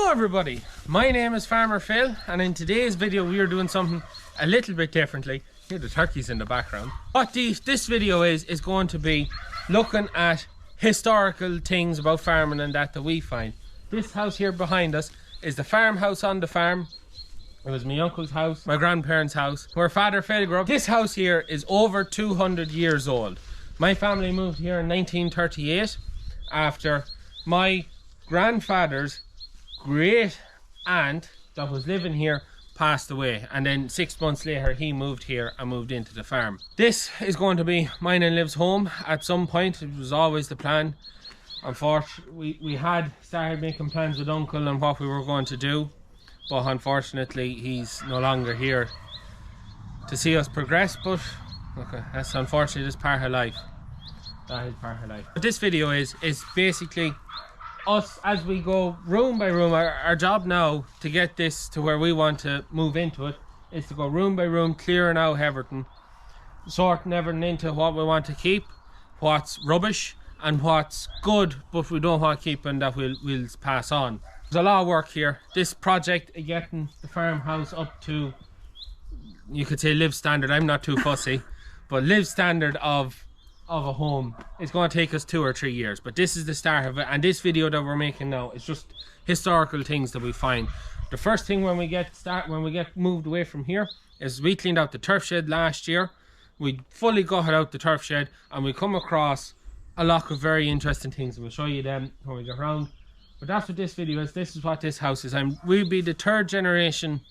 Hello everybody, my name is Farmer Phil, and in today's video we are doing something a little bit differently. Here the turkeys in the background. What this video is going to be looking at historical things about farming and that we find. This house here behind us is the farmhouse on the farm. It was my uncle's house, my grandparents' house, where Father Phil grew up. This house here is over 200 years old. My family moved here in 1938 after my grandfather's great aunt that was living here passed away, and then 6 months later he moved here and moved into the farm. This is going to be mine and Liv's home at some point. It was always the plan. Unfortunately, we had started making plans with Uncle on what we were going to do, but unfortunately he's no longer here to see us progress. But okay, that's unfortunately just part of life. That is part of life. But this video is basically us as we go room by room. Our job now to get this to where we want to move into it is to go room by room, clearing out everything, sorting everything into what we want to keep, what's rubbish and what's good but we don't want to keep and that we'll pass on. There's a lot of work here. This project of getting the farmhouse up to, you could say, Liv standard. I'm not too fussy, but Liv standard of a home is going to take us 2 or 3 years, but this is the start of it. And this video that we're making now is just historical things that we find. The first thing when we get moved away from here is we cleaned out the turf shed last year. We fully gutted out the turf shed and we come across a lot of very interesting things. We'll show you them when we get around, but that's what this video is. This is what this house is. We'll be the 3rd generation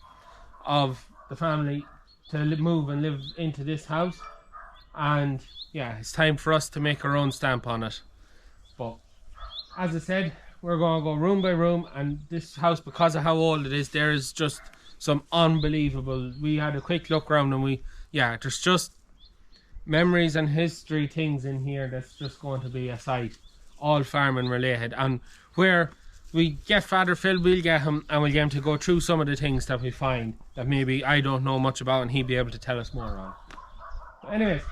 of the family to move and live into this house, and yeah, it's time for us to make our own stamp on it. But as I said, we're going to go room by room, and this house, because of how old it is, there is just some unbelievable. We had a quick look around and there's just memories and history things in here that's just going to be a sight, all farming related. And where we get Father Phil, we'll get him and we'll get him to go through some of the things that we find that maybe I don't know much about and he'll be able to tell us more on. But anyways,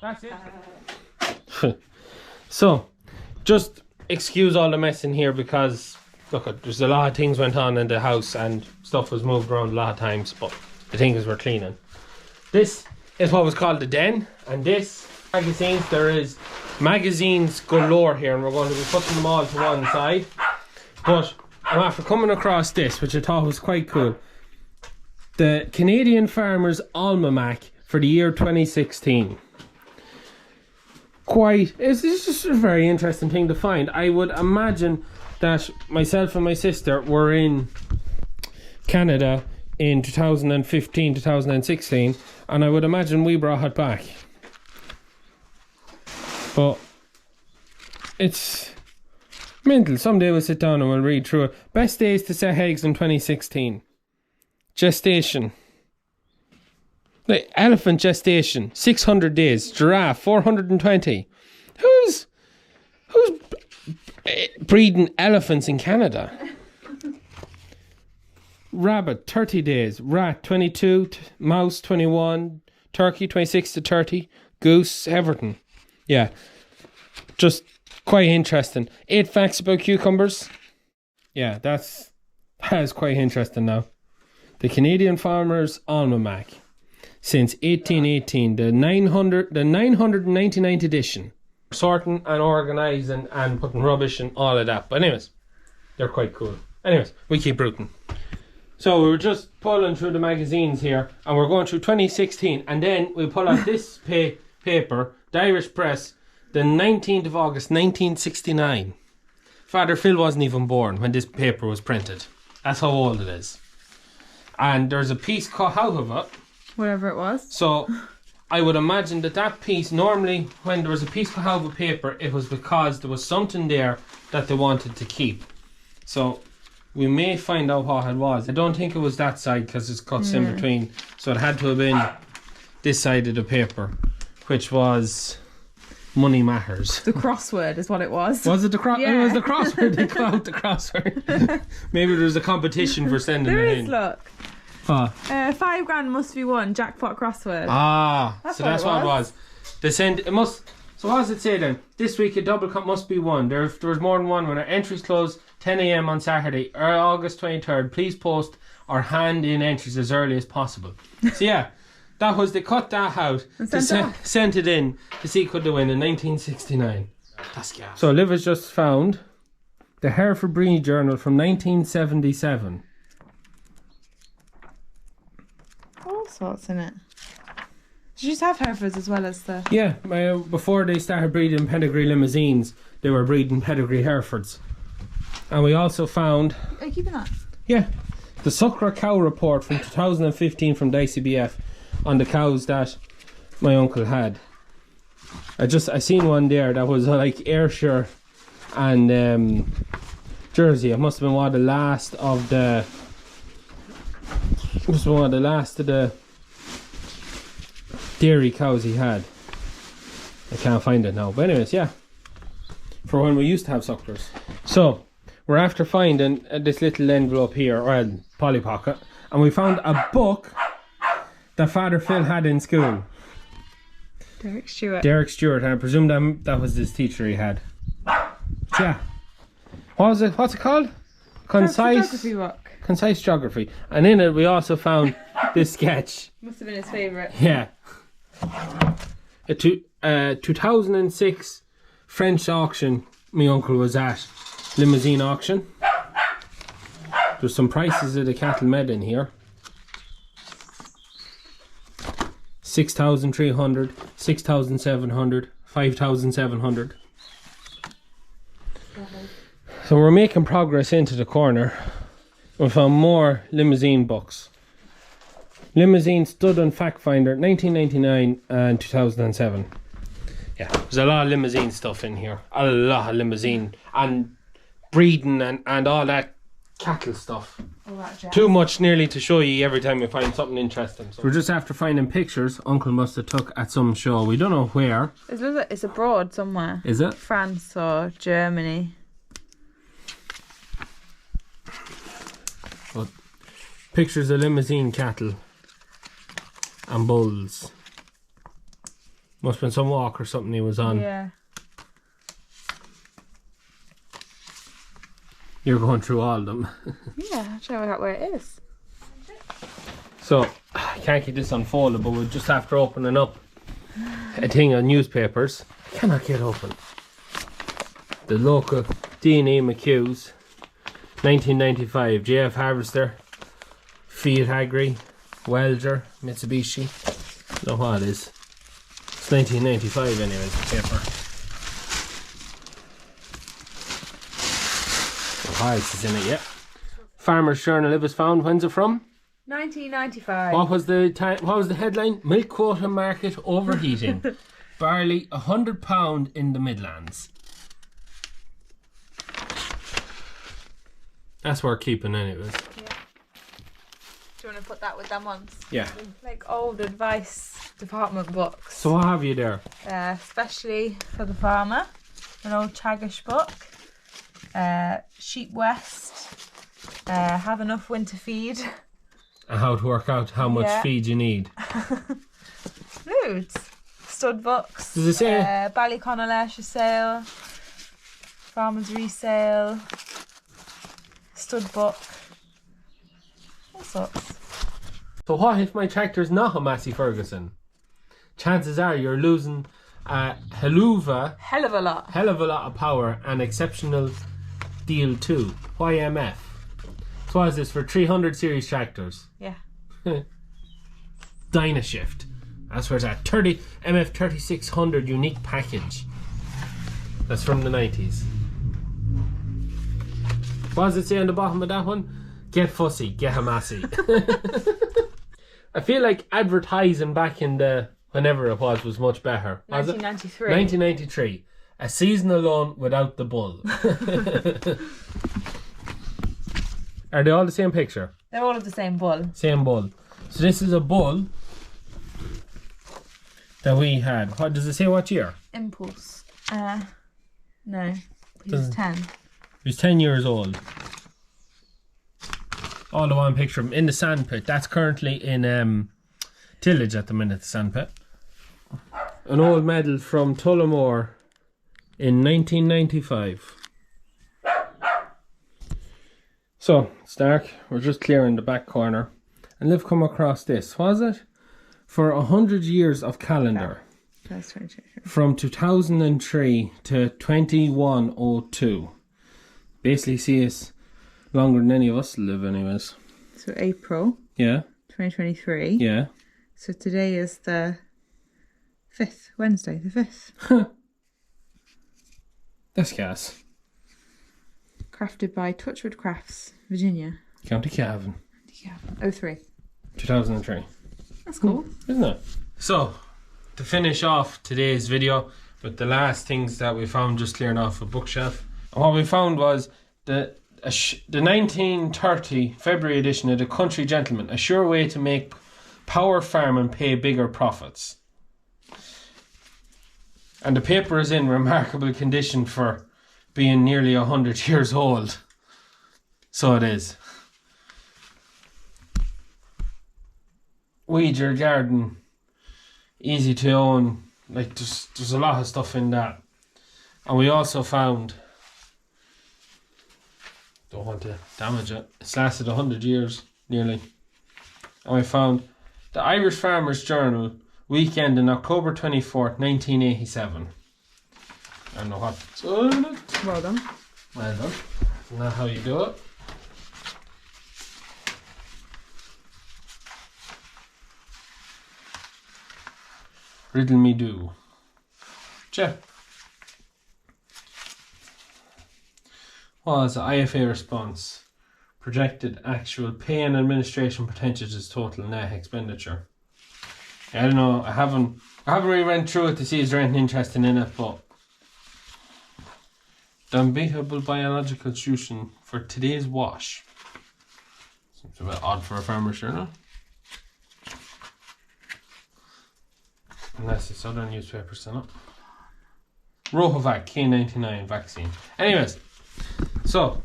that's it. So just excuse all the mess in here because look, there's a lot of things went on in the house and stuff was moved around a lot of times, but the thing is we're cleaning. This is what was called the den, and this magazines, there is magazines galore here, and we're going to be putting them all to one side. But I'm after coming across this, which I thought was quite cool. The Canadian Farmer's Almanac for the year 2016. It's just a very interesting thing to find. I would imagine that myself and my sister were in Canada in 2015, 2016, and I would imagine we brought it back. But it's mental. Someday we'll sit down and we'll read through it. Best days to set eggs in 2016. Gestation. Like elephant gestation, 600 days. Giraffe, 420. Who's breeding elephants in Canada? Rabbit, 30 days. Rat, 22. Mouse, 21. Turkey, 26 to 30. Goose, everything. Yeah, just quite interesting. 8 facts about cucumbers. Yeah, that's quite interesting now. The Canadian Farmer's Almanac. Since 1818, the 999th edition. Sorting and organising and putting rubbish and all of that. But anyways, they're quite cool. Anyways, we keep rooting. So we were just pulling through the magazines here, and we're going through 2016, and then we pull out this paper, the Irish Press, the 19th of August 1969. Father Phil wasn't even born when this paper was printed. That's how old it is. And there's a piece cut out of it. Whatever it was. So I would imagine that piece, normally when there was a piece cut out of a paper, it was because there was something there that they wanted to keep. So we may find out what it was. I don't think it was that side because it's cut in between. So it had to have been this side of the paper, which was Money Matters. The crossword is what it was. Was it the crossword? Yeah. It was the crossword. They cut out the crossword. Maybe there was a competition for sending it in. There is, look. £5 must be won. Jackpot crossword. Ah, that's what it was. They send it must. So what does it say then? This week a double cup must be won. There was more than one winner. Entries closed 10 a.m. on Saturday, August 23rd. Please post or hand in entries as early as possible. So yeah, that was, they cut that out to sent it in to see could they win in 1969. That's gas. So Liv has just found the Hereford Breed Journal from 1977. All sorts in it. Did you just have Herefords as well as the... Yeah, before they started breeding pedigree limousines, they were breeding pedigree Herefords. And we also found... Are you keeping that? Yeah, the Suckra Cow Report from 2015 from the ICBF on the cows that my uncle had. I seen one there that was like Ayrshire and Jersey. It must have been one of the last of the... Must have been one of the last of the dairy cows he had. I can't find it now, but anyways, yeah, for when we used to have sucklers. So we're after finding this little envelope here, or Polly Pocket, and we found a book that Father Phil had in school. Derek Stewart. Derek Stewart, and I presume that was his teacher he had. Yeah. What was it? What's it called? Geography book. Concise Geography. And in it we also found this sketch. Must have been his favourite. Yeah. A 2006 French auction my uncle was at. Limousine auction. There's some prices of the cattle med in here. 6,300, 6,700, 5,700. So we're making progress into the corner. We found more limousine books. Limousine Stud and Fact Finder, 1999 and 2007. Yeah, there's a lot of limousine stuff in here. A lot of limousine and breeding and all that cattle stuff. Too much nearly to show you every time we find something interesting. So we're just after finding pictures Uncle must have took at some show. We don't know where. It's abroad somewhere. Is it? France or Germany. But pictures of limousine cattle and bulls. Must have been some walk or something he was on. Yeah. You're going through all of them. Yeah, I'll show you where it is. So, I can't keep this unfolded, but we're just after opening up a thing of newspapers. I cannot get open. The local D&E McHugh's, 1995, JF Harvester, Fiat Agri, Welder, Mitsubishi. Know what it is. It's 1995 anyways, the paper. Highs is in it, yeah. Farmer's Journal Liv was found. When's it from? 1995. What was the headline? Milk quota market overheating. Barley £100 in the Midlands. That's worth keeping anyways. Yeah. Do you want to put that with them ones? Yeah. Like old advice department books. So what have you there? Especially for the farmer. An old Chaggish book. Sheep West. Have enough winter feed. And how to work out how much feed you need. Loads. Stud books. Does it say? Ballyconnell Ayrshire Sale. Farmers Resale. Stud book. All sorts. So what if my tractor's not a Massey Ferguson? Chances are you're losing a hell of a lot of power and exceptional deal too. YMF. So what is this for 300 series tractors? Yeah. Dynashift. That's where it's at. 30 MF 3600 unique package. That's from the 90s. What does it say on the bottom of that one? Get fussy, get a Massey. I feel like advertising back in the whenever it was much better. 1993. 1993. A season alone without the bull. Are they all the same picture? They're all of the same bull. Same bull. So this is a bull that we had. What does it say? What year? Impulse. No. He was 10. He was 10 years old. All the one picture of him in the sandpit. That's currently in tillage at the minute, the sandpit. An old medal from Tullamore in 1995. So it's dark, we're just clearing the back corner, and Liv come across this. What is it? For 100 years of calendar. That's 2023. From 2003 to 2102. Basically, see us longer than any of us live, anyways. So April. Yeah. 2023. Yeah. So today is the 5th, Wednesday, the 5th. That's gas. Crafted by Touchwood Crafts, Virginia. County Cavan. Yeah. 03. 2003. That's cool. Isn't it? So, to finish off today's video with the last things that we found just clearing off a bookshelf. And what we found was the 1930 February edition of The Country Gentleman, a sure way to make power farm and pay bigger profits. And the paper is in remarkable condition for being nearly 100 years old. So it is. Weed your garden, easy to own. Like there's a lot of stuff in that. And we also found, don't want to damage it, it's lasted 100 years nearly. And we found the Irish Farmers Journal, weekend in October 24th, 1987. I don't know what's on it. Well done. Well done. Isn't that how you do it? Riddle me do. Check. What was the IFA response? Projected actual pay and administration percentages total net expenditure. I don't know. I haven't really went through it to see is there anything interesting in it, but the unbeatable biological solution for today's wash. Seems a bit odd for a farmer's journal. Unless it's other newspapers in it. Rohavac K99 vaccine. Anyways, so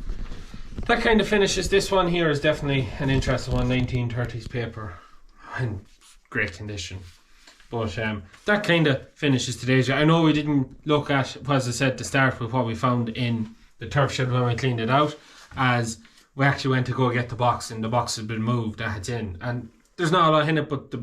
that kind of finishes. This one here is definitely an interesting one. 1930s paper in great condition. But that kind of finishes today's video. I know we didn't look at, as I said, to start with what we found in the turf shed when we cleaned it out, as we actually went to go get the box and the box has been moved that it's in. And there's not a lot in it, but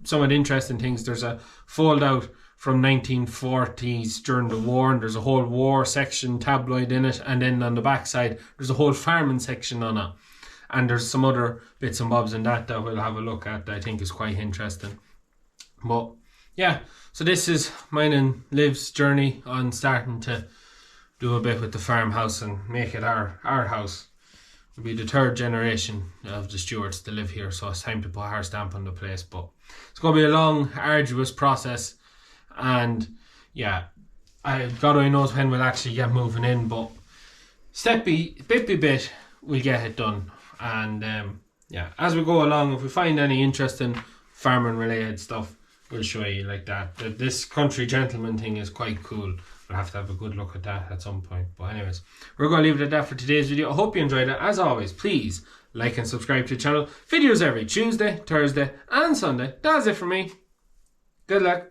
some of the interesting things, there's a fold out from 1940s during the war, and there's a whole war section tabloid in it, and then on the back side there's a whole farming section on it, and there's some other bits and bobs in that we'll have a look at that I think is quite interesting. But yeah, so this is mine and Liv's journey on starting to do a bit with the farmhouse and make it our house. We'll be the third generation of the Stewarts to live here, so it's time to put our stamp on the place. But it's going to be a long, arduous process, and yeah, God only knows when we'll actually get moving in, but bit by bit we'll get it done. And yeah, as we go along, if we find any interesting farming related stuff, we'll show you like that. This country gentleman thing is quite cool. We'll have to have a good look at that at some point. But anyways, we're going to leave it at that for today's video. I hope you enjoyed it. As always, please like and subscribe to the channel. Videos every Tuesday, Thursday and Sunday. That's it for me. Good luck.